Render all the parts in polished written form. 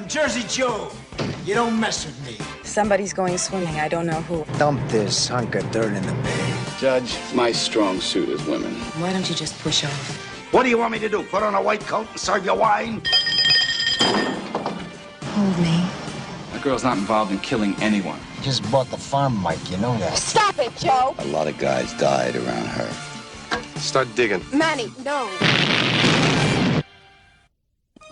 I'm Jersey Joe. You don't mess with me. Somebody's going swimming. I don't know who. Dump this hunk of dirt in the bay. Judge, my strong suit is women. Why don't you just push off? What do you want me to do? Put on a white coat and serve you wine? Hold me. That girl's not involved in killing anyone. Just bought the farm, Mike, you know that. Stop it, Joe! A lot of guys died around her. Start digging. Manny, no.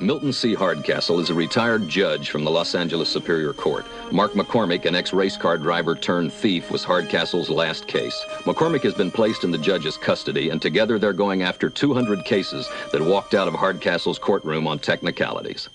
Milton C. Hardcastle is a retired judge from the Los Angeles Superior Court. Mark McCormick, an ex-race car driver turned thief, was Hardcastle's last case. McCormick has been placed in the judge's custody, and together they're going after 200 cases that walked out of Hardcastle's courtroom on technicalities.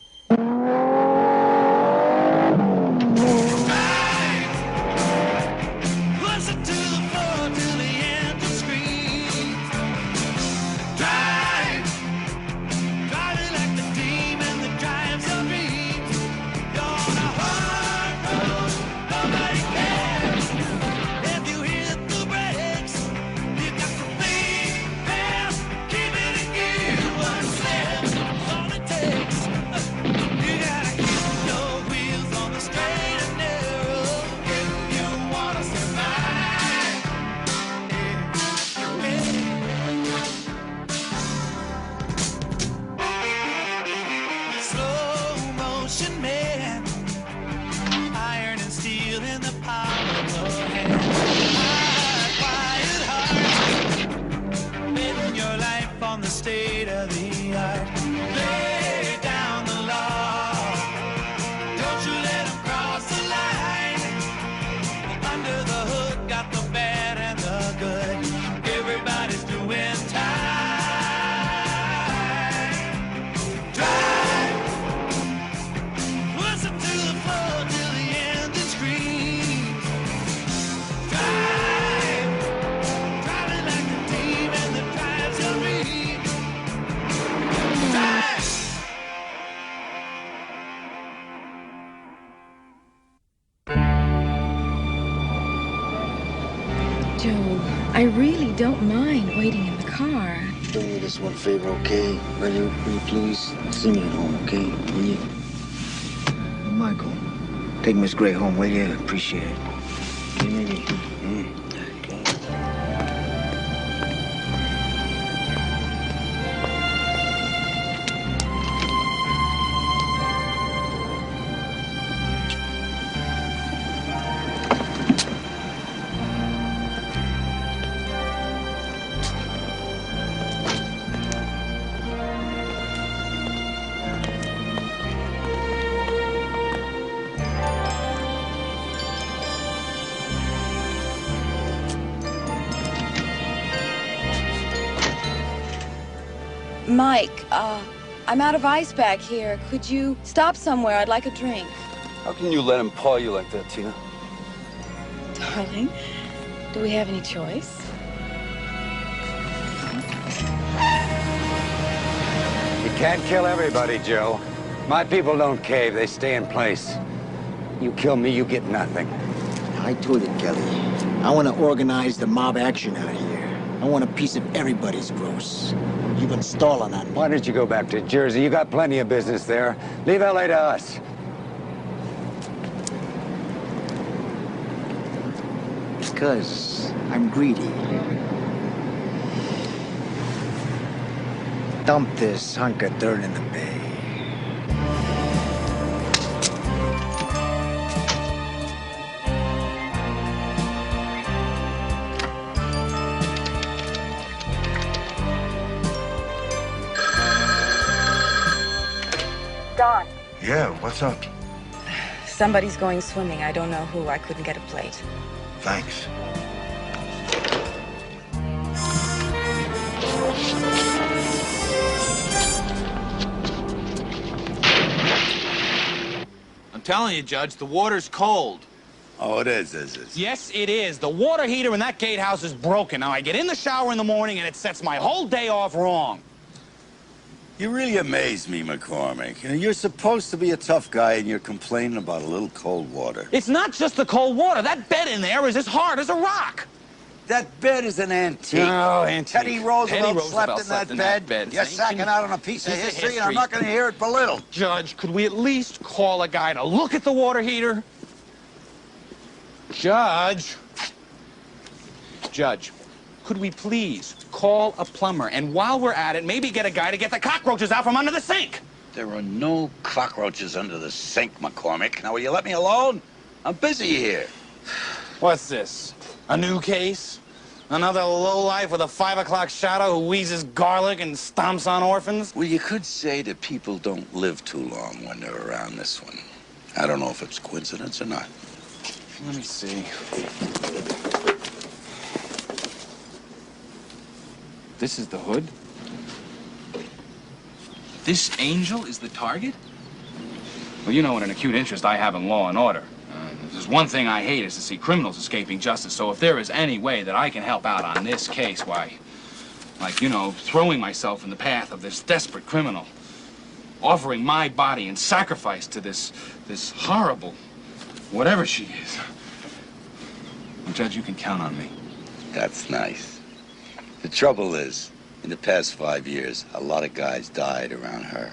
Joe, I really don't mind waiting in the car. Do me this one favor, okay? Will you please see me at home, okay? Will you? Michael, take Miss Gray home, will you? Appreciate it. Okay, maybe. Okay. Mike, I'm out of ice back here. Could you stop somewhere? I'd like a drink. How can you let him paw you like that, Tina? Darling, do we have any choice? You can't kill everybody, Joe. My people don't cave, they stay in place. You kill me, you get nothing. I told you, Kelly. I want to organize the mob action out here. I want a piece of everybody's gross. You've been stalling on me. Why don't you go back to Jersey? You got plenty of business there. Leave LA to us. Because I'm greedy. Dump this hunk of dirt in the bay. Don. Yeah, what's up? Somebody's going swimming. I don't know who. I couldn't get a plate. Thanks. I'm telling you, Judge, the water's cold. Oh, it is it? Yes, it is. The water heater in that gatehouse is broken. Now, I get in the shower in the morning, and it sets my whole day off wrong. You really amaze me, McCormick. You know, you're supposed to be a tough guy, and you're complaining about a little cold water. It's not just the cold water. That bed in there is as hard as a rock. That bed is an antique. No, antique. Teddy Roosevelt slept in that bed. You're sacking out on a piece of history, and I'm not going to hear it belittled. Judge, could we at least call a guy to look at the water heater? Judge, could we please call a plumber, and while we're at it, maybe get a guy to get the cockroaches out from under the sink? There are no cockroaches under the sink, McCormick. Now, will you let me alone? I'm busy here. What's this? A new case? Another lowlife with a 5 o'clock shadow who wheezes garlic and stomps on orphans? Well, you could say that people don't live too long when they're around this one. I don't know if it's coincidence or not. Let me see. This is the hood? This angel is the target? Well, you know what an acute interest I have in law and order. There's one thing I hate is to see criminals escaping justice, so if there is any way that I can help out on this case, why, like, you know, throwing myself in the path of this desperate criminal, offering my body in sacrifice to this horrible, whatever she is. Well, Judge, you can count on me. That's nice. The trouble is, in the past 5 years, a lot of guys died around her.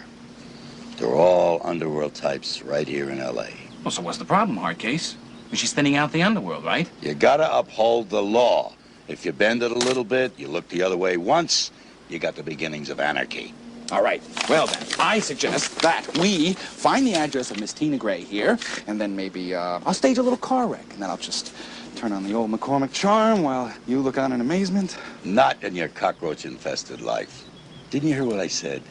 They're all underworld types right here in L.A. Well, so what's the problem, hard case? She's thinning out the underworld, right? You gotta uphold the law. If you bend it a little bit, you look the other way once, you got the beginnings of anarchy. All right. Well, then, I suggest that we find the address of Miss Tina Gray here, and then maybe I'll stage a little car wreck, and then I'll just turn on the old McCormick charm while you look on in amazement. Not in your cockroach-infested life. Didn't you hear what I said?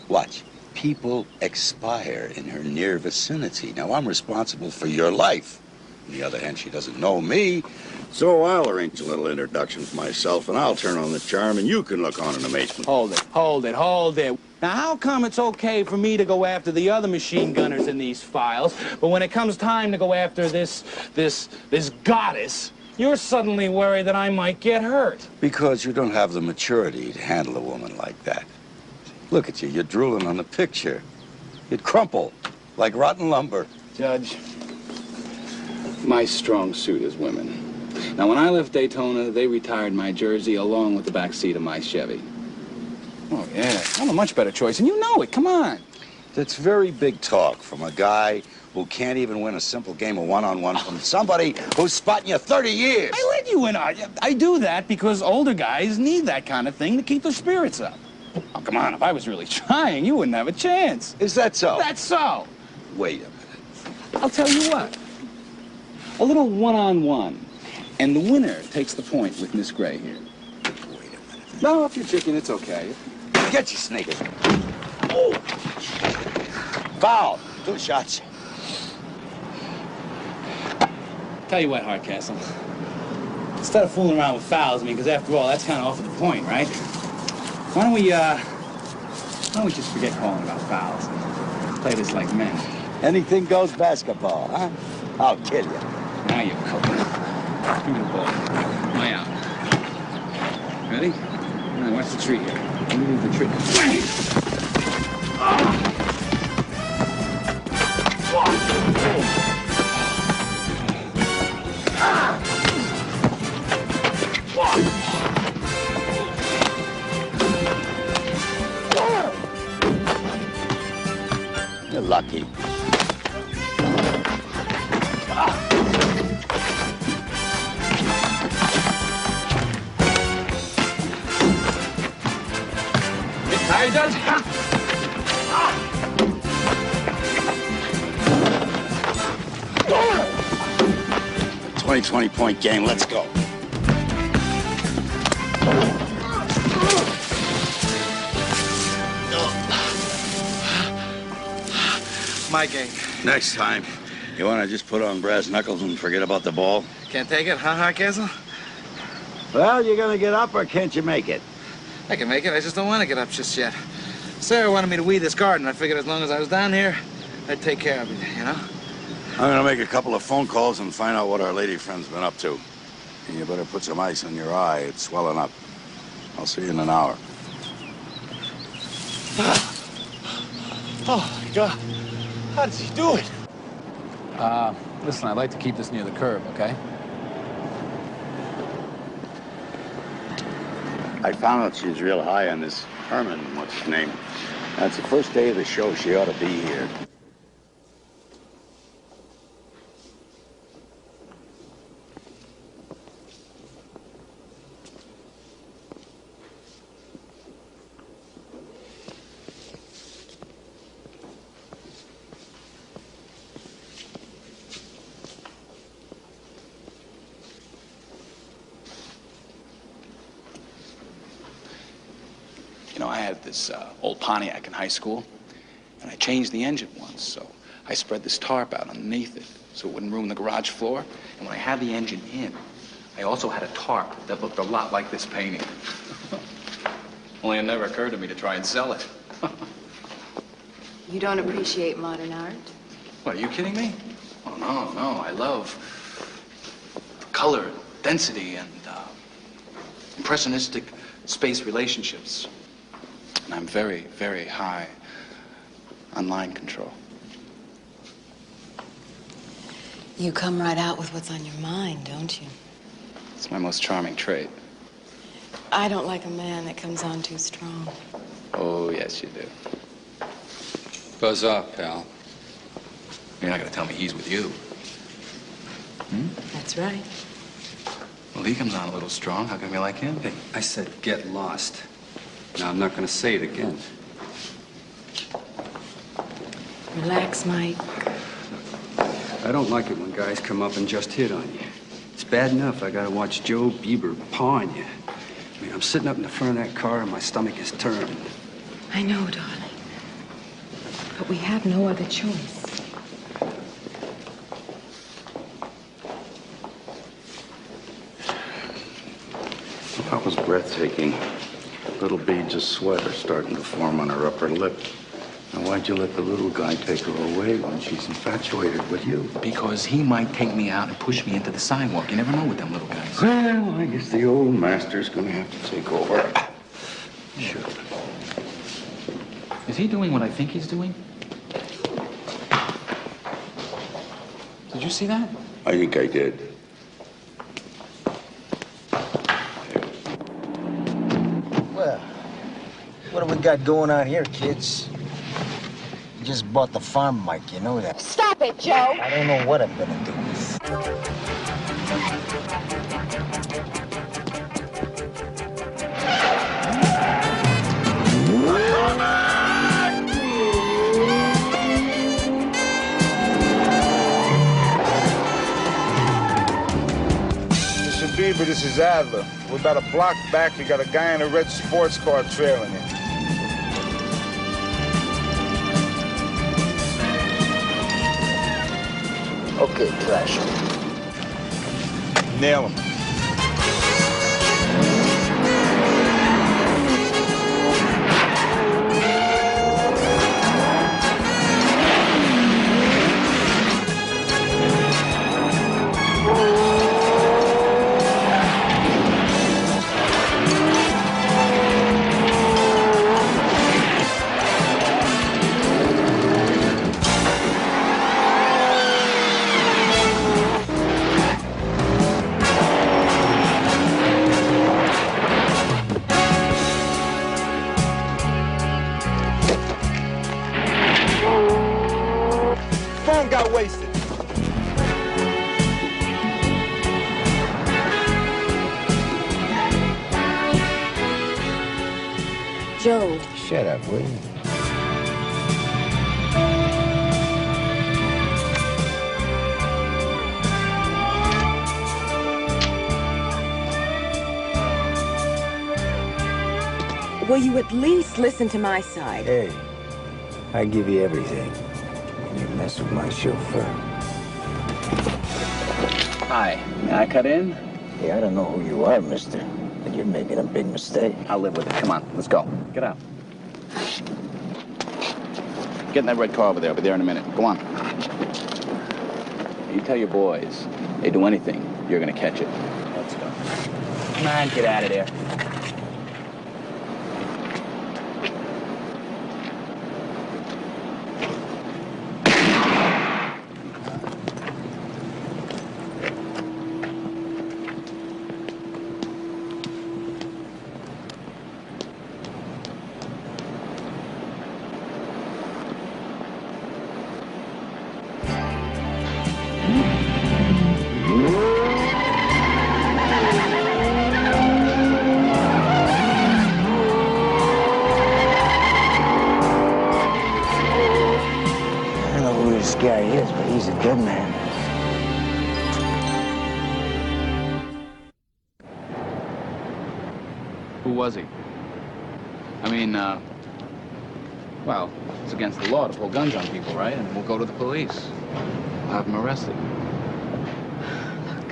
Watch. People expire in her near vicinity. Now, I'm responsible for your life. On the other hand, she doesn't know me, so I'll arrange a little introduction for myself, and I'll turn on the charm, and you can look on in amazement. Hold it. Now, how come it's okay for me to go after the other machine gunners in these files, but when it comes time to go after this goddess, you're suddenly worried that I might get hurt? Because you don't have the maturity to handle a woman like that. Look at you, you're drooling on the picture. You'd crumple like rotten lumber. Judge, my strong suit is women. Now, when I left Daytona, they retired my Jersey along with the back seat of my Chevy. Oh, yeah. I'm a much better choice, and you know it. Come on. That's very big talk from a guy who can't even win a simple game of one-on-one from somebody who's spotting you 30 years. I let you in on it. I do that because older guys need that kind of thing to keep their spirits up. Oh, come on. If I was really trying, you wouldn't have a chance. Is that so? That's so. Wait a minute. I'll tell you what. A little one-on-one, and the winner takes the point with Miss Gray here. Wait a minute. No, if you're chicken, it's okay. Get your sneakers. Oh! Foul. 2 shots. Tell you what, Hardcastle. Instead of fooling around with fouls, because after all, that's kind of off of the point, right? Why don't we just forget calling about fouls and play this like men? Anything goes basketball, huh? I'll kill you. Now you're cooking. Give me the ball. My out. Ready? Now watch the tree here. Let me move the tree. You're lucky. Tired, Judge? 20-point game. Let's go. My game. Next time, you want to just put on brass knuckles and forget about the ball? Can't take it, huh, Hardcastle? Well, you gonna get up or can't you make it? I can make it. I just don't want to get up just yet. Sarah wanted me to weed this garden. I figured as long as I was down here, I'd take care of it, you know? I'm gonna make a couple of phone calls and find out what our lady friend's been up to. And you better put some ice in your eye. It's swelling up. I'll see you in an hour. Oh, my God. How does he do it? Listen, I'd like to keep this near the curb, okay? I found out she was real high on this Herman, what's his name. That's the first day of the show. She ought to be here. You know, I had this old Pontiac in high school, and I changed the engine once, so I spread this tarp out underneath it so it wouldn't ruin the garage floor. And when I had the engine in, I also had a tarp that looked a lot like this painting. Only it never occurred to me to try and sell it. You don't appreciate modern art? What, are you kidding me? Oh, no, I love color, density, and impressionistic space relationships. And I'm very, very high on line control. You come right out with what's on your mind, don't you? It's my most charming trait. I don't like a man that comes on too strong. Oh, yes, you do. Buzz off, pal. You're not going to tell me he's with you. That's right. Well, he comes on a little strong. How can we like him? Hey, I said get lost. Now, I'm not going to say it again. Relax, Mike. I don't like it when guys come up and just hit on you. It's bad enough I got to watch Joe Bieber pawing you. I mean, I'm sitting up in the front of that car and my stomach is turned. I know, darling. But we have no other choice. That was breathtaking. Little beads of sweat are starting to form on her upper lip. Now, why'd you let the little guy take her away when she's infatuated with you? Because he might take me out and push me into the sidewalk. You never know with them little guys. Well, I guess the old master's gonna have to take over. Sure. Is he doing what I think he's doing? Did you see that? I think I did. Well, what do we got going on here, kids? You just bought the farm, Mike, you know that. Stop it, Joe! I don't know what I'm gonna do. Mr. Bieber, this is Adler. We're about a block back. We got a guy in a red sports car trailing him. Okay, trash. Nail him. Phone got wasted. Joe. Shut up, will you? Will you at least listen to my side? Hey, I give you everything. And you mess with my chauffeur. Hi. May I cut in? Hey, I don't know who you are, mister, but you're making a big mistake. I'll live with it. Come on, let's go. Get out. Get in that red car over there. I'll be there in a minute. Go on. You tell your boys, they do anything, you're gonna catch it. Let's go. Come on, get out of there. scary he is, but he's a good man. Who was he? I mean, well, it's against the law to pull guns on people, right? And we'll go to the police. We'll have them arrested. Look,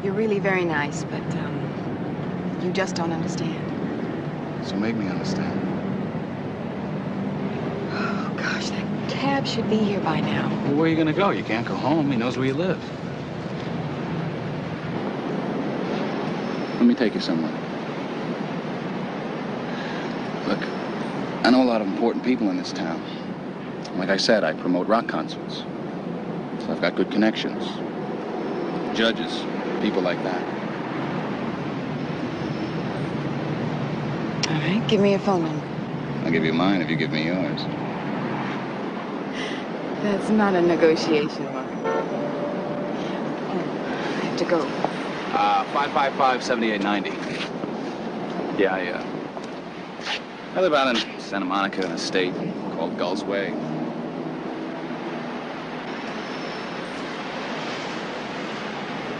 you're really very nice, but, you just don't understand. So make me understand. Oh, gosh, that cab should be here by now. Well, where are you gonna go? You can't go home. He knows where you live. Let me take you somewhere. Look, I know a lot of important people in this town. Like I said, I promote rock concerts. So I've got good connections. Judges, people like that. All right, give me your phone number. I'll give you mine if you give me yours. That's not a negotiation, Mark. Oh, I have to go. 555-7890. Yeah, I live out in Santa Monica in a state called Gull's Way.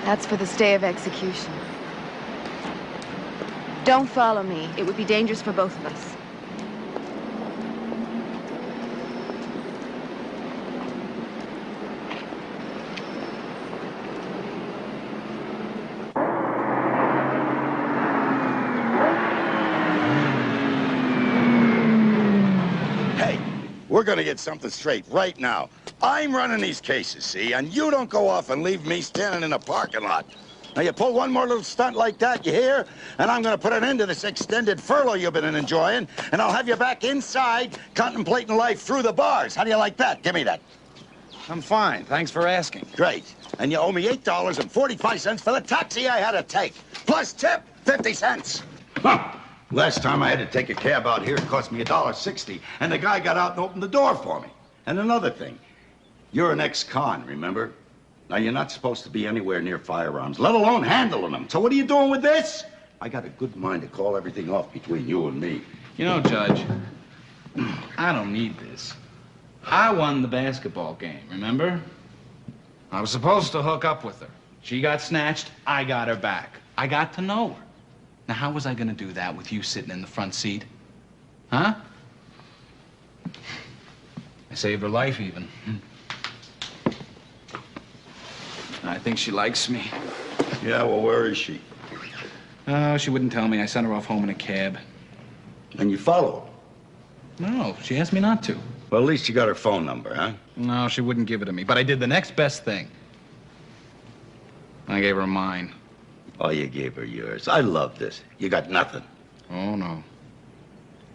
That's for the stay of execution. Don't follow me. It would be dangerous for both of us. We're gonna get something straight right now. I'm running these cases, see? And you don't go off and leave me standing in a parking lot. Now, you pull one more little stunt like that, you hear? And I'm gonna put an end to this extended furlough you've been enjoying, and I'll have you back inside contemplating life through the bars. How do you like that? Give me that. I'm fine. Thanks for asking. Great. And you owe me $8.45 for the taxi I had to take. Plus tip, 50 cents. Huh. Last time I had to take a cab out here, it cost me $1.60, and the guy got out and opened the door for me. And another thing, you're an ex-con, remember? Now, you're not supposed to be anywhere near firearms, let alone handling them. So what are you doing with this? I got a good mind to call everything off between you and me. You know, Judge, I don't need this. I won the basketball game, remember? I was supposed to hook up with her. She got snatched, I got her back. I got to know her. Now, how was I gonna do that with you sitting in the front seat? Huh? I saved her life, even. I think she likes me. Yeah, well, where is she? Oh, she wouldn't tell me. I sent her off home in a cab. And you follow her? No, she asked me not to. Well, at least you got her phone number, huh? No, she wouldn't give it to me. But I did the next best thing. I gave her mine. Oh, you gave her yours. I love this. You got nothing. Oh, no.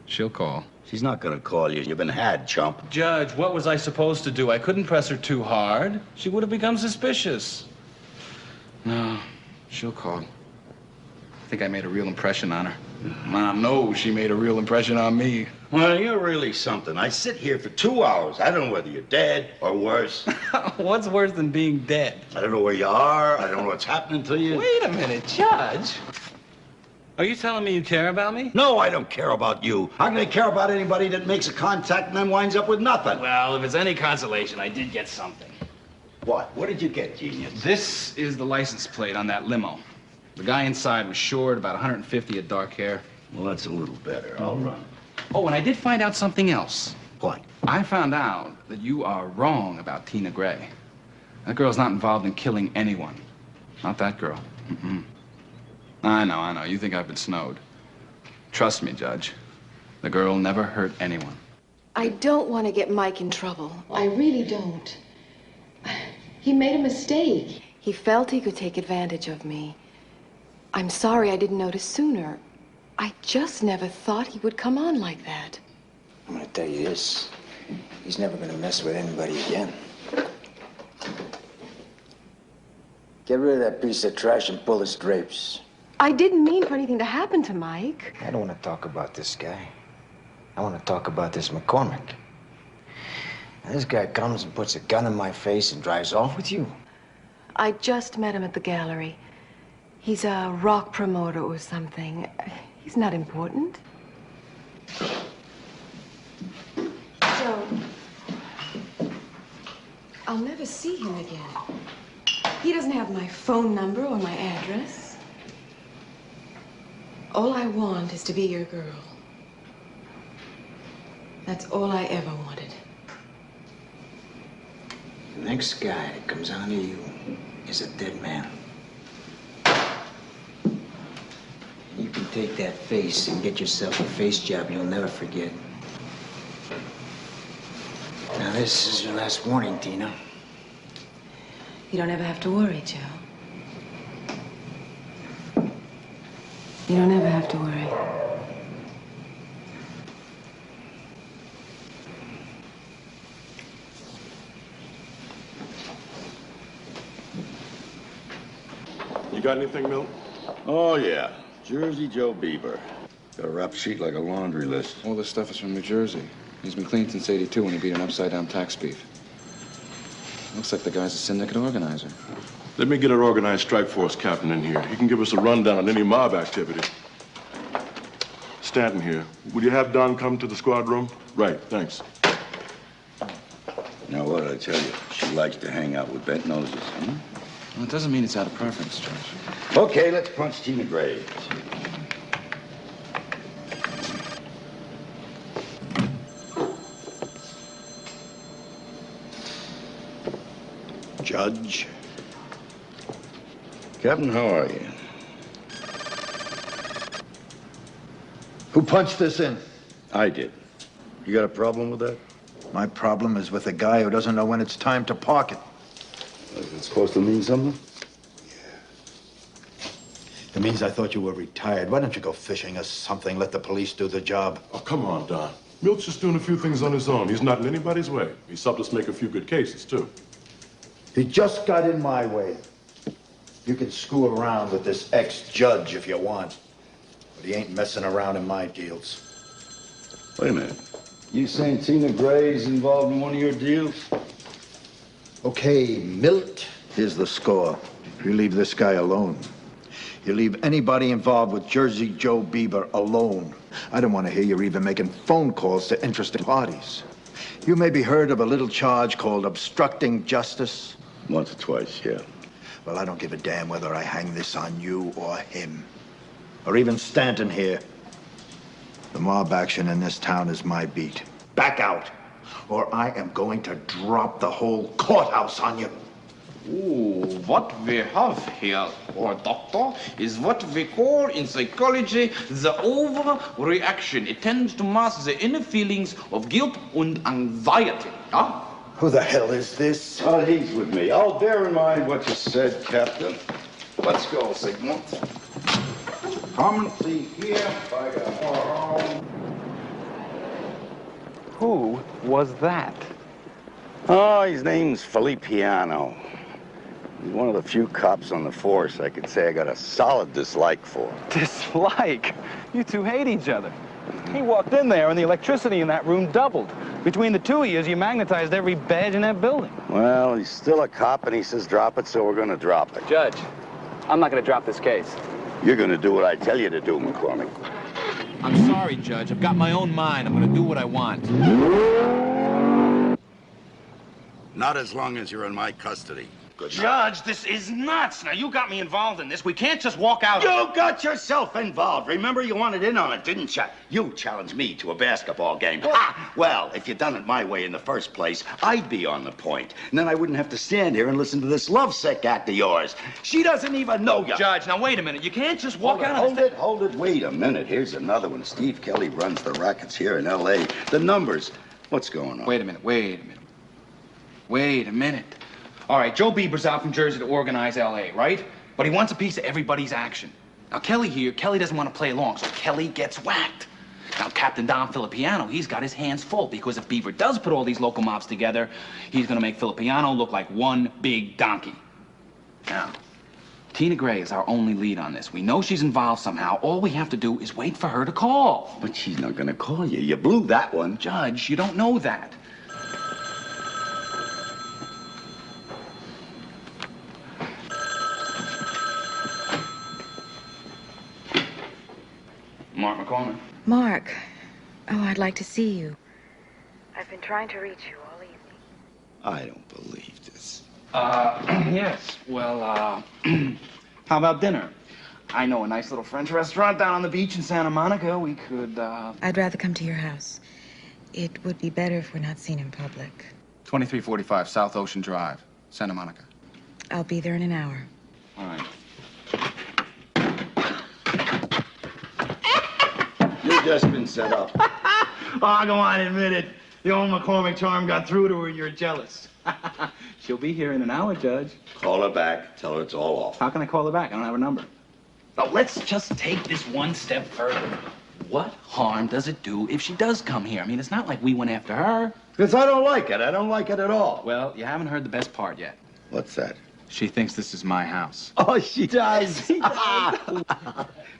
She'll call. She's not gonna call you. You've been had, chump. Judge, what was I supposed to do? I couldn't press her too hard. She would have become suspicious. No, she'll call. I think I made a real impression on her. Mom knows she made a real impression on me. Well, you're really something. I sit here for 2 hours. I don't know whether you're dead or worse. What's worse than being dead? I don't know where you are. I don't know what's happening to you. Wait a minute, Judge. Are you telling me you care about me? No, I don't care about you. How can I care about anybody that makes a contact and then winds up with nothing? Well, if it's any consolation, I did get something. What? What did you get, genius? This is the license plate on that limo. The guy inside was short, about 150, had dark hair. Well, that's a little better. I'll run. Oh, and I did find out something else. What? I found out that you are wrong about Tina Gray. That girl's not involved in killing anyone. Not that girl. Mm-mm. I know. You think I've been snowed. Trust me, Judge. The girl never hurt anyone. I don't want to get Mike in trouble. I really don't. He made a mistake. He felt he could take advantage of me. I'm sorry I didn't notice sooner. I just never thought he would come on like that. I'm gonna tell you this. He's never gonna mess with anybody again. Get rid of that piece of trash and pull his drapes. I didn't mean for anything to happen to Mike. I don't want to talk about this guy. I want to talk about this McCormick. Now, this guy comes and puts a gun in my face and drives off with you. I just met him at the gallery. He's a rock promoter or something. He's not important. Joe. I'll never see him again. He doesn't have my phone number or my address. All I want is to be your girl. That's all I ever wanted. The next guy that comes onto you is a dead man. You can take that face and get yourself a face job you'll never forget. Now, this is your last warning, Tina. You don't ever have to worry, Joe. You don't ever have to worry. You got anything, Milt? Oh, yeah. Jersey Joe Bieber. Got a rap sheet like a laundry list. All this stuff is from New Jersey. He's been clean since '82 when he beat an upside-down tax beef. Looks like the guy's a syndicate organizer. Let me get an organized strike force captain in here. He can give us a rundown on any mob activity. Stanton here. Would you have Don come to the squad room? Right, thanks. Now, what did I tell you? She likes to hang out with bent noses, huh? Well, it doesn't mean it's out of preference, Judge. Okay, let's punch Tina Graves. Judge. Captain, how are you? Who punched this in? I did. You got a problem with that? My problem is with a guy who doesn't know when it's time to park it. Is it supposed to mean something? It means I thought you were retired. Why don't you go fishing or something? Let the police do the job. Oh, come on, Don. Milt's just doing a few things on his own. He's not in anybody's way. He's helped us make a few good cases, too. He just got in my way. You can screw around with this ex-judge if you want, but he ain't messing around in my deals. Wait a minute. You saying Tina Gray's involved in one of your deals? Okay, Milt, here's the score. You leave this guy alone. You leave anybody involved with Jersey Joe Bieber alone. I don't want to hear you're even making phone calls to interested parties. You maybe heard of a little charge called obstructing justice? Once or twice, yeah. Well, I don't give a damn whether I hang this on you or him. Or even Stanton here. The mob action in this town is my beat. Back out, or I am going to drop the whole courthouse on you. Ooh, what we have here, doctor, is what we call in psychology the overreaction. It tends to mask the inner feelings of guilt and anxiety. Huh? Who the hell is this? Oh, he's with me. I'll bear in mind what you said, Captain. Let's go, Sigmund. Come and see here. Who was that? Oh, his name's Feliciano. He's one of the few cops on the force I could say I got a solid dislike for. Dislike? You two hate each other. He walked in there and the electricity in that room doubled. Between the two of you magnetized every badge in that building. Well, he's still a cop and he says drop it, so we're gonna drop it. Judge, I'm not gonna drop this case. You're gonna do what I tell you to do, McCormick. I'm sorry, Judge. I've got my own mind. I'm gonna do what I want. Not as long as you're in my custody. Good night. Judge, this is nuts. Now, you got me involved in this. We can't just walk out. You got yourself involved. Remember, you wanted in on it, didn't you? You challenged me to a basketball game. Ha! Well, if you'd done it my way in the first place, I'd be on the point. And then I wouldn't have to stand here and listen to this lovesick act of yours. She doesn't even know you. Judge, now wait a minute. You can't just walk out. Hold it. Wait a minute. Here's another one. Steve Kelly runs the rackets here in L.A. The numbers. What's going on? Wait a minute. All right, Joe Bieber's out from Jersey to organize L.A., right? But he wants a piece of everybody's action. Now, Kelly doesn't want to play along, so Kelly gets whacked. Now, Captain Don Filipiano, he's got his hands full, because if Bieber does put all these local mobs together, he's going to make Filipiano look like one big donkey. Now, Tina Gray is our only lead on this. We know she's involved somehow. All we have to do is wait for her to call. But she's not going to call you. You blew that one. Judge, you don't know that. Mark McCormick. Mark. Oh, I'd like to see you. I've been trying to reach you all evening. I don't believe Yes. Well, how about dinner? I know a nice little French restaurant down on the beach in Santa Monica. We could, I'd rather come to your house. It would be better if we're not seen in public. 2345 South Ocean Drive, Santa Monica. I'll be there in an hour. All right. You've just been set up. Oh, go on, admit it. The old McCormick charm got through to her and you're jealous. She'll be here in an hour, Judge. Call her back. Tell her it's all off. How can I call her back? I don't have her number. Now, let's just take this one step further. What harm does it do if she does come here? I mean, it's not like we went after her. Because I don't like it. I don't like it at all. Well, you haven't heard the best part yet. What's that? She thinks this is my house. Oh, she does.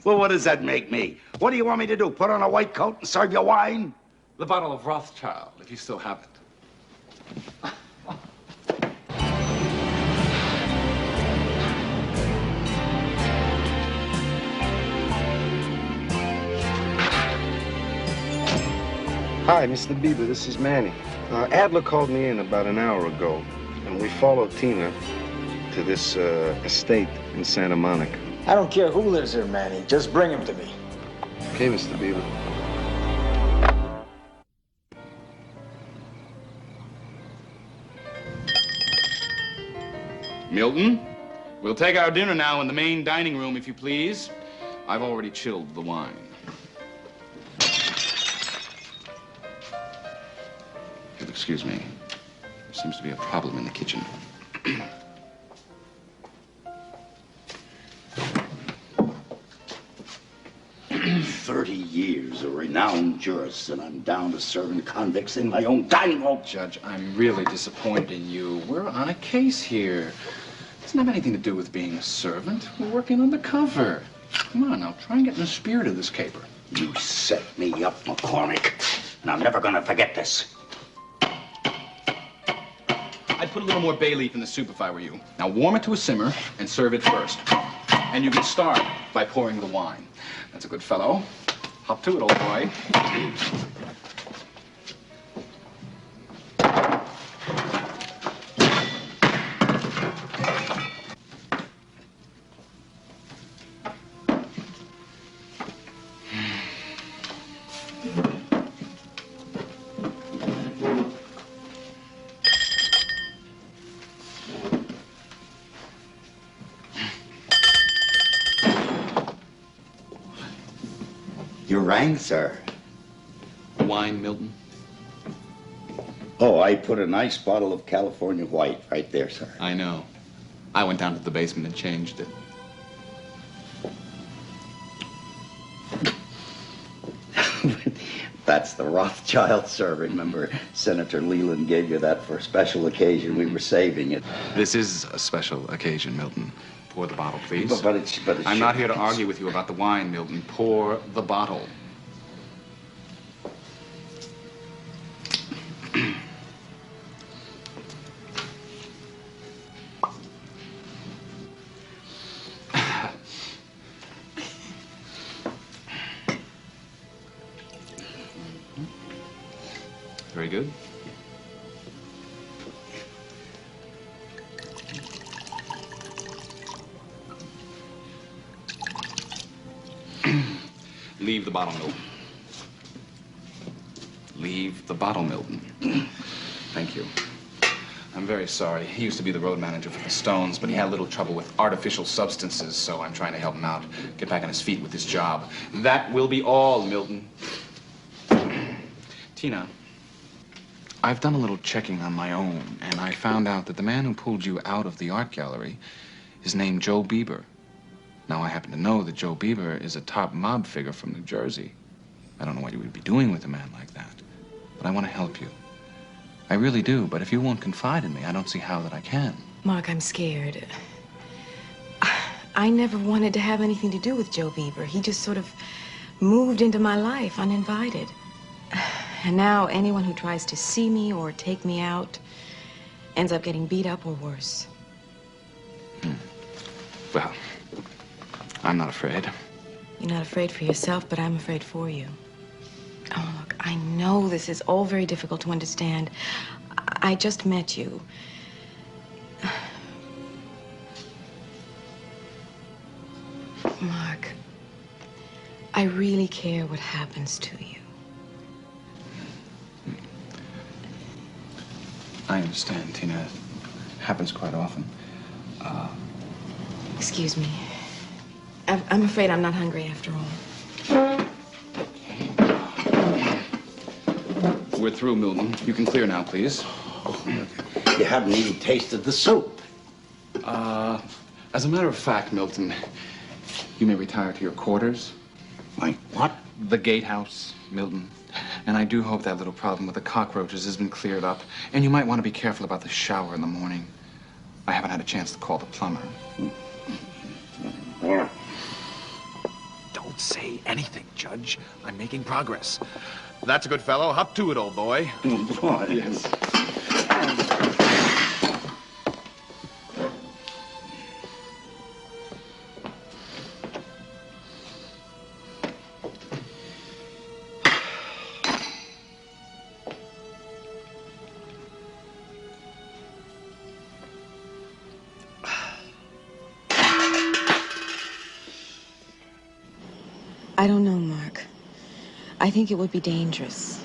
Well, what does that make me? What do you want me to do? Put on a white coat and serve you wine? The bottle of Rothschild, if you still have it. Hi, Mr. Bieber, this is Manny. Adler called me in about an hour ago, and we followed Tina to this estate in Santa Monica. I don't care who lives here, Manny. Just bring him to me. Okay, Mr. Bieber. Milton, we'll take our dinner now in the main dining room, if you please. I've already chilled the wine. You'll excuse me. There seems to be a problem in the kitchen. 30 years, a renowned jurist, and I'm down to serving convicts in my own dining room. Judge, I'm really disappointed in you. We're on a case here. It doesn't have anything to do with being a servant. We're working undercover. Come on now, try and get in the spirit of this caper. You set me up, McCormick, and I'm never gonna forget this. I'd put a little more bay leaf in the soup if I were you. Now warm it to a simmer and serve it first. And you can start by pouring the wine. That's a good fellow. Hop to it, old boy. You rang, sir. Wine, Milton? Oh, I put a nice bottle of California White right there, sir. I know. I went down to the basement and changed it. That's the Rothschild, sir. Remember, Senator Leland gave you that for a special occasion. We were saving it. This is a special occasion, Milton. Pour the bottle, please. But it's I'm not here to argue with you about the wine, Milton. Pour the bottle. Very good. Leave the bottle, Milton. Leave the bottle, Milton. Thank you. I'm very sorry. He used to be the road manager for the Stones, but he had a little trouble with artificial substances, so I'm trying to help him out, get back on his feet with his job. That will be all, Milton. Tina, I've done a little checking on my own, and I found out that the man who pulled you out of the art gallery is named Joe Bieber. Now, I happen to know that Joe Bieber is a top mob figure from New Jersey. I don't know what you would be doing with a man like that, but I want to help you. I really do, but if you won't confide in me, I don't see how that I can. Mark, I'm scared. I never wanted to have anything to do with Joe Bieber. He just sort of moved into my life uninvited. And now anyone who tries to see me or take me out ends up getting beat up or worse. Well, I'm not afraid. You're not afraid for yourself, but I'm afraid for you. Oh, look, I know this is all very difficult to understand. I just met you. I really care what happens to you. I understand, Tina. It happens quite often. Excuse me. I'm afraid I'm not hungry after all. We're through, Milton. You can clear now, please. You haven't even tasted the soup. As a matter of fact, Milton, you may retire to your quarters. My what? The gatehouse, Milton. And I do hope that little problem with the cockroaches has been cleared up. And you might want to be careful about the shower in the morning. I haven't had a chance to call the plumber. Don't say anything, Judge. I'm making progress. That's a good fellow. Hop to it, old boy. Yes. I don't know, Mark. I think it would be dangerous.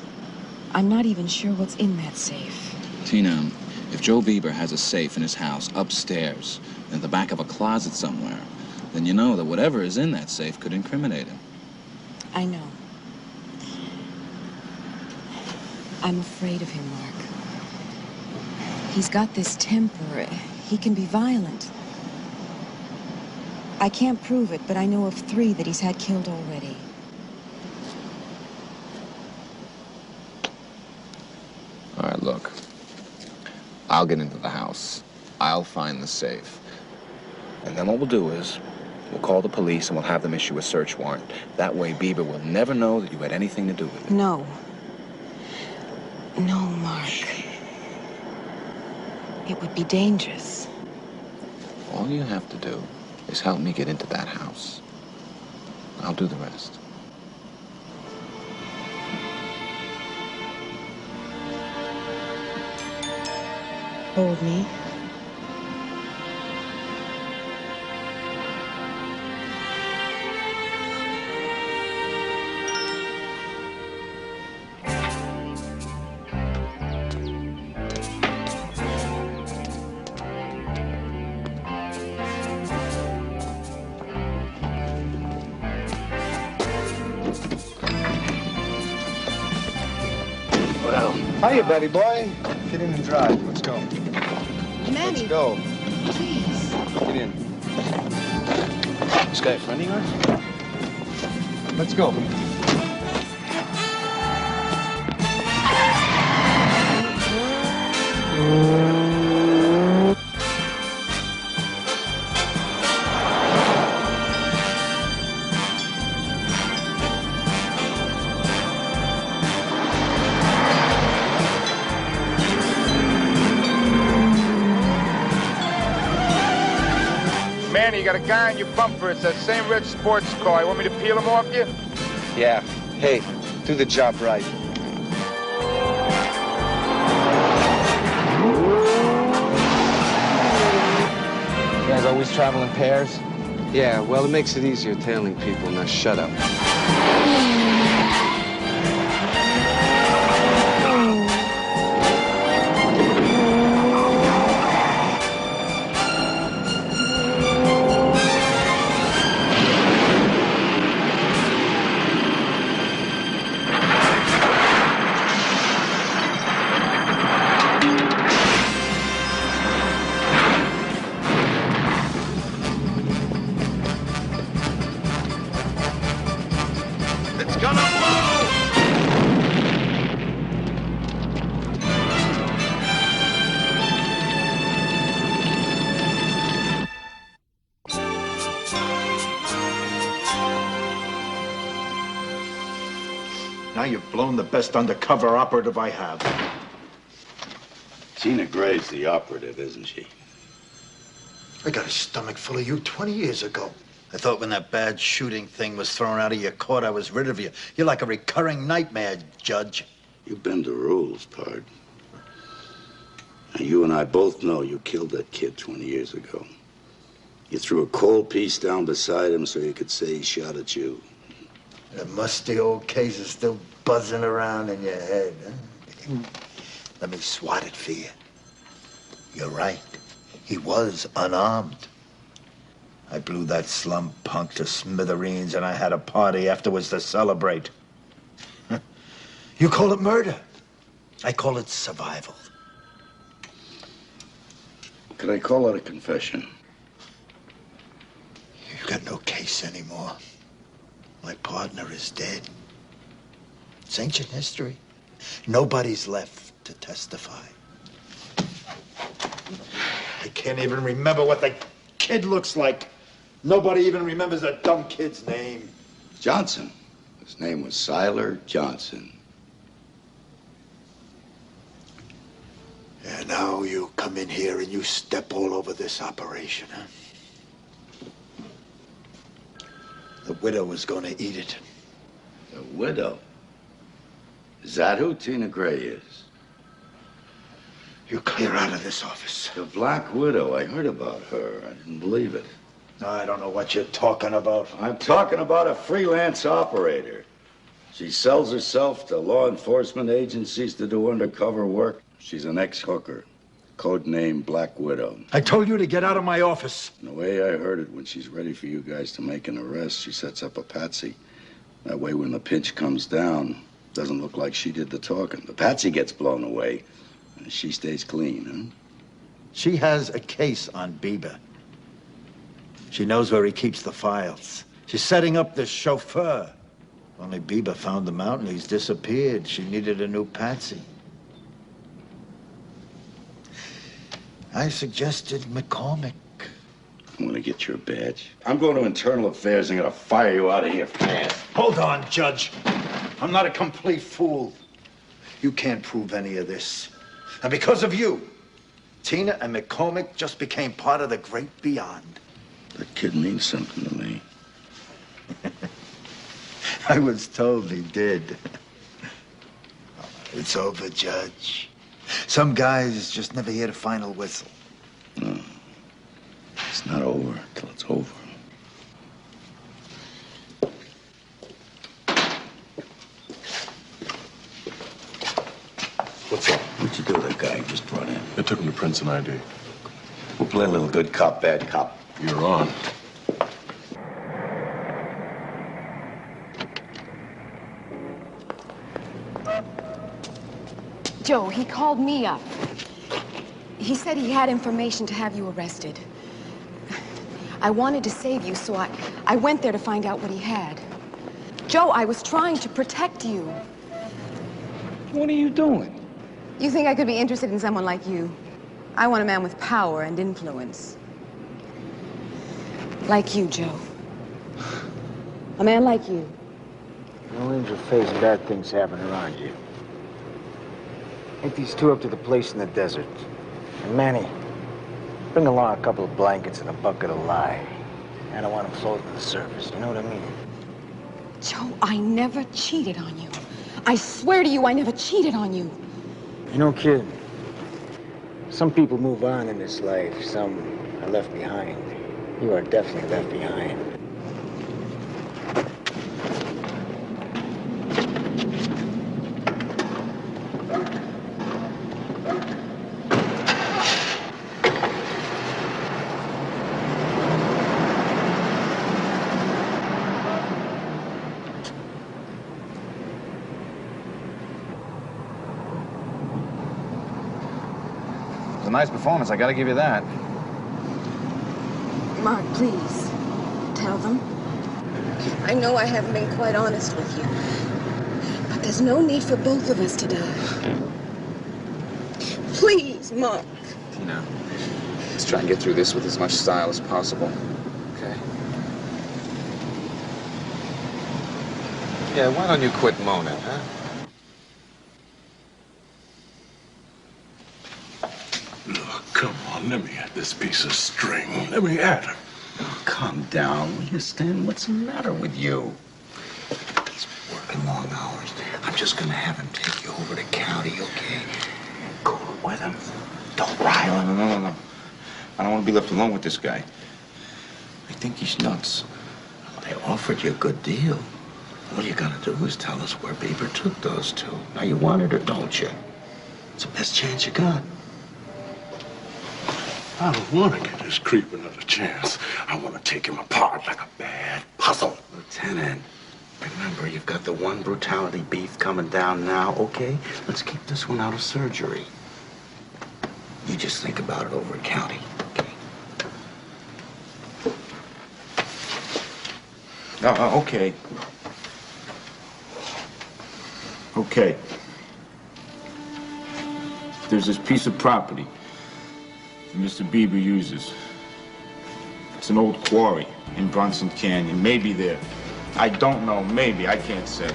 I'm not even sure what's in that safe. Tina, if Joe Bieber has a safe in his house upstairs, in the back of a closet somewhere, then you know that whatever is in that safe could incriminate him. I know. I'm afraid of him, Mark. He's got this temper. He can be violent. I can't prove it, but I know of 3 that he's had killed already. All right, look. I'll get into the house. I'll find the safe. And then what we'll do is, we'll call the police and we'll have them issue a search warrant. That way, Bieber will never know that you had anything to do with it. No. No, Mark. It would be dangerous. All you have to do is help me get into that house. I'll do the rest. Hold me. Well, hiya, Betty boy. Get in and drive. Let's go. Manny. Let's go. Please. Get in. This guy a friend of yours? Let's go. Manny, you got a guy on your bumper. It's that same red sports car. You want me to peel him off you? Yeah. Hey, do the job right. You guys always travel in pairs? Yeah, well, it makes it easier tailing people. Now shut up. Now you've blown the best undercover operative I have. Tina Gray's the operative, isn't she? I got a stomach full of you 20 years ago. I thought when that bad shooting thing was thrown out of your court, I was rid of you. You're like a recurring nightmare, Judge. You bend the rules, pard. Now, you and I both know you killed that kid 20 years ago. You threw a cold piece down beside him so you could say he shot at you. The musty old case is still buzzing around in your head, huh? Let me swat it for you. You're right. He was unarmed. I blew that slum punk to smithereens, and I had a party afterwards to celebrate. You call it murder. I call it survival. Could I call it a confession? You've got no case anymore. My partner is dead. It's ancient history. Nobody's left to testify. I can't even remember what the kid looks like. Nobody even remembers that dumb kid's name. Johnson. His name was Siler Johnson. And now you come in here and you step all over this operation, huh? The widow is going to eat it. The widow? Is that who Tina Gray is? You clear out of this office. The Black Widow. I heard about her. I didn't believe it. I don't know what you're talking about. I'm talking about a freelance operator. She sells herself to law enforcement agencies to do undercover work. She's an ex-hooker. Code name Black Widow. I told you to get out of my office. The way I heard it, when she's ready for you guys to make an arrest, she sets up a patsy. That way, when the pinch comes down, doesn't look like she did the talking. The patsy gets blown away, and she stays clean, huh? She has a case on Bieber. She knows where he keeps the files. She's setting up this chauffeur. Only Bieber found him out and he's disappeared. She needed a new patsy. I suggested McCormick. I'm gonna get your badge. I'm going to internal affairs and gonna fire you out of here fast. Hold on, Judge. I'm not a complete fool. You can't prove any of this. And because of you, Tina and McCormick just became part of the great beyond. That kid means something to me. I was told he did. It's over, Judge. Some guys just never hear the final whistle. No. It's not over till it's over. What's up? What'd you do to that guy who just brought in? They took him to Prince and ID. We'll play a little good cop, bad cop. You're on. Joe, he called me up. He said he had information to have you arrested. I wanted to save you, so I went there to find out what he had. Joe, I was trying to protect you. What are you doing? You think I could be interested in someone like you? I want a man with power and influence. Like you, Joe. A man like you. No angel face, bad things happen around you. Take these two up to the place in the desert. And Manny, bring along a couple of blankets and a bucket of lye. I don't want them floating to the surface, you know what I mean? Joe, I never cheated on you. I swear to you, I never cheated on you. You know, kid, some people move on in this life, some are left behind. You are definitely left behind. It was a nice performance, I gotta give you that. Mark, please, tell them. I know I haven't been quite honest with you, but there's no need for both of us to die. Please, Mark. Tina, let's try and get through this with as much style as possible. Okay? Yeah, why don't you quit moaning, huh? Come on, let me at this piece of string. Let me at him. Oh, calm down, will you, Stan? What's the matter with you? He's been working long hours. I'm just gonna have him take you over to county, okay? Go with him. Don't rile him. No. I don't want to be left alone with this guy. I think he's nuts. I offered you a good deal. All you gotta do is tell us where Bieber took those two. Now, you want it or don't you? It's the best chance you got. I don't want to give this creep another chance. I want to take him apart like a bad puzzle. Lieutenant, remember, you've got the one brutality beef coming down now, okay? Let's keep this one out of surgery. You just think about it over at County, okay? Okay. Okay. There's this piece of property that Mr. Bieber uses. It's an old quarry in Bronson Canyon. Maybe there. I don't know. Maybe. I can't say.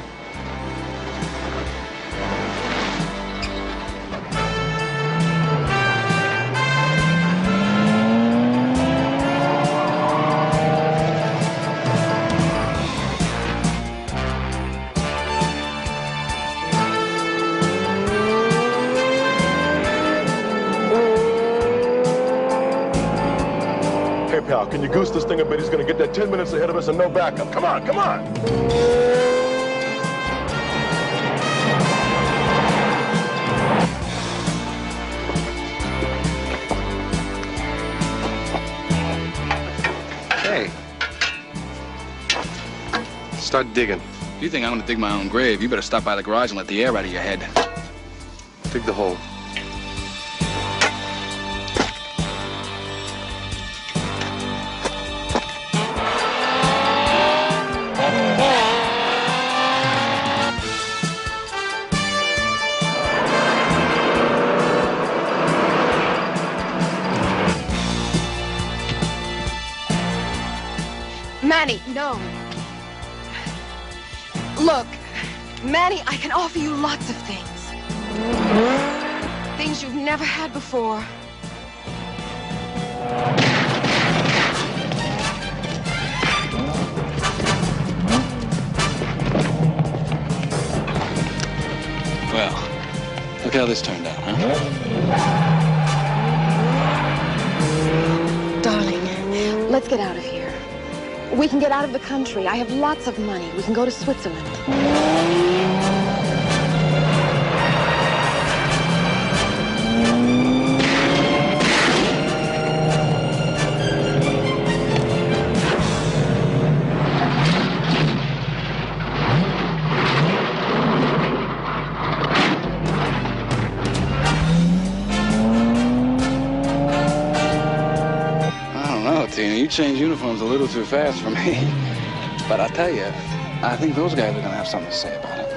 Pal, can you goose this thing a bit? He's gonna get there 10 minutes ahead of us and no backup. Come on, come on! Hey. Start digging. If you think I'm gonna dig my own grave, you better stop by the garage and let the air out of your head. Dig the hole. Manny, no. Look, Manny, I can offer you lots of things. Things you've never had before. Well, look how this turned out, huh? Darling, let's get out of here. We can get out of the country. I have lots of money. We can go to Switzerland. You change uniforms a little too fast for me. But I tell you, I think those guys are gonna have something to say about it.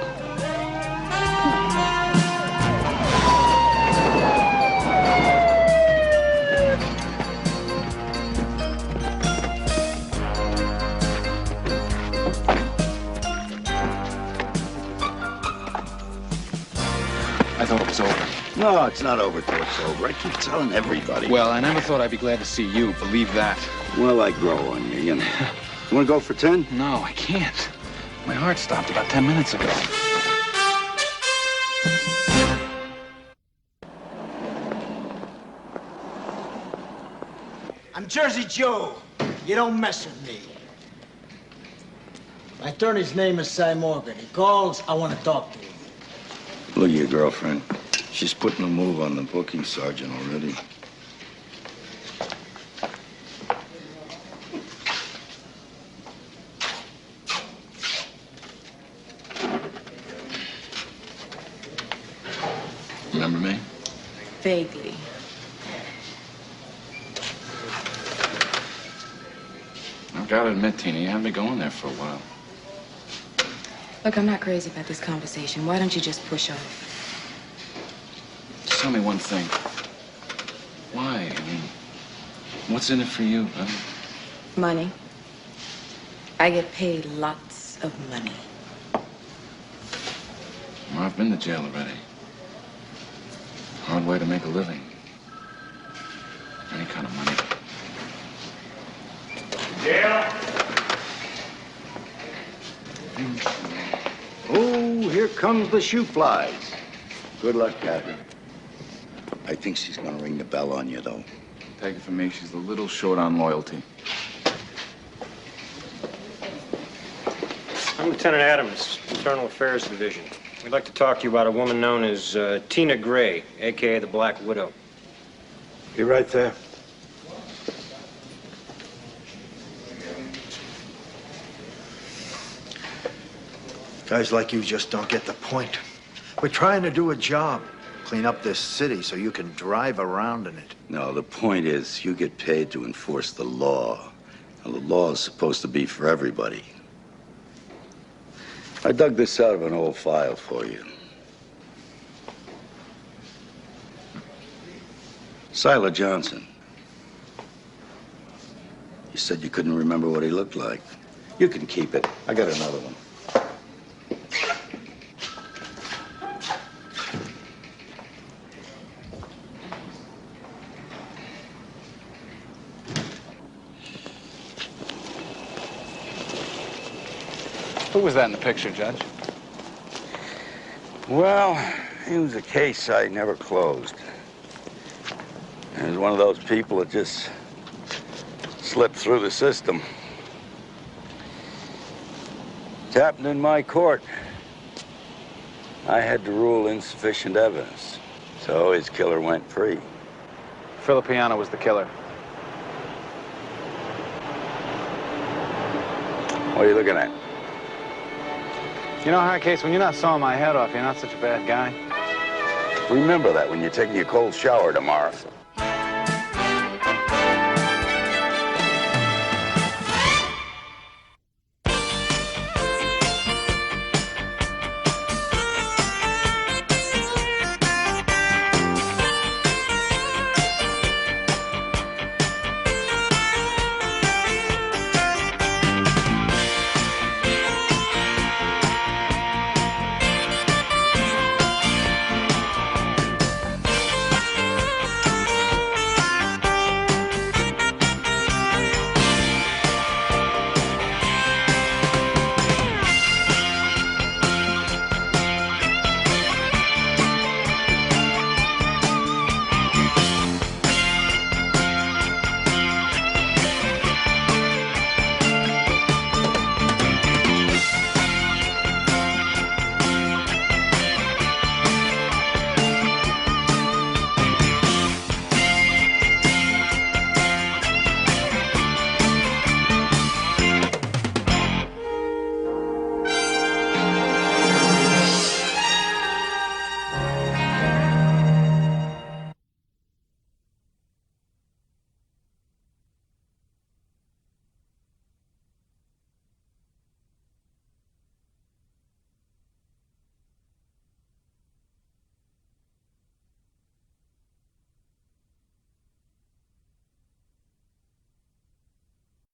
I thought it was over. No, it's not over till it's over. I keep telling everybody. Well, I never thought I'd be glad to see you. Believe that. Well, I grow on you, you know. You want to go for 10? No, I can't. My heart stopped about 10 minutes ago. I'm Jersey Joe. You don't mess with me. My attorney's name is Cy Morgan. He calls, I want to talk to him. Look at your girlfriend. She's putting a move on the booking sergeant already. Remember me? Vaguely. I've got to admit, Tina, you had me going there for a while. Look, I'm not crazy about this conversation. Why don't you just push off? Just tell me one thing. Why? I mean, what's in it for you? Money. I get paid lots of money. Well, I've been to jail already. Hard way to make a living. Any kind of money. Yeah. Oh, here comes the shoe flies. Good luck, Catherine. I think she's gonna ring the bell on you, though. Take it from me, she's a little short on loyalty. I'm Lieutenant Adams, Internal Affairs Division. We'd like to talk to you about a woman known as Tina Gray, a.k.a. the Black Widow. Be right there. Guys like you just don't get the point. We're trying to do a job. Clean up this city so you can drive around in it. No, the point is you get paid to enforce the law. Now, the law is supposed to be for everybody. I dug this out of an old file for you. Siler Johnson. You said you couldn't remember what he looked like. You can keep it. I got another one. Who was that in the picture, Judge? Well, he was a case I never closed. He was one of those people that just slipped through the system. It's happened in my court. I had to rule insufficient evidence, so his killer went free. Filipiano was the killer. What are you looking at? You know, Hardcastle, when you're not sawing my head off, you're not such a bad guy. Remember that when you're taking your cold shower tomorrow.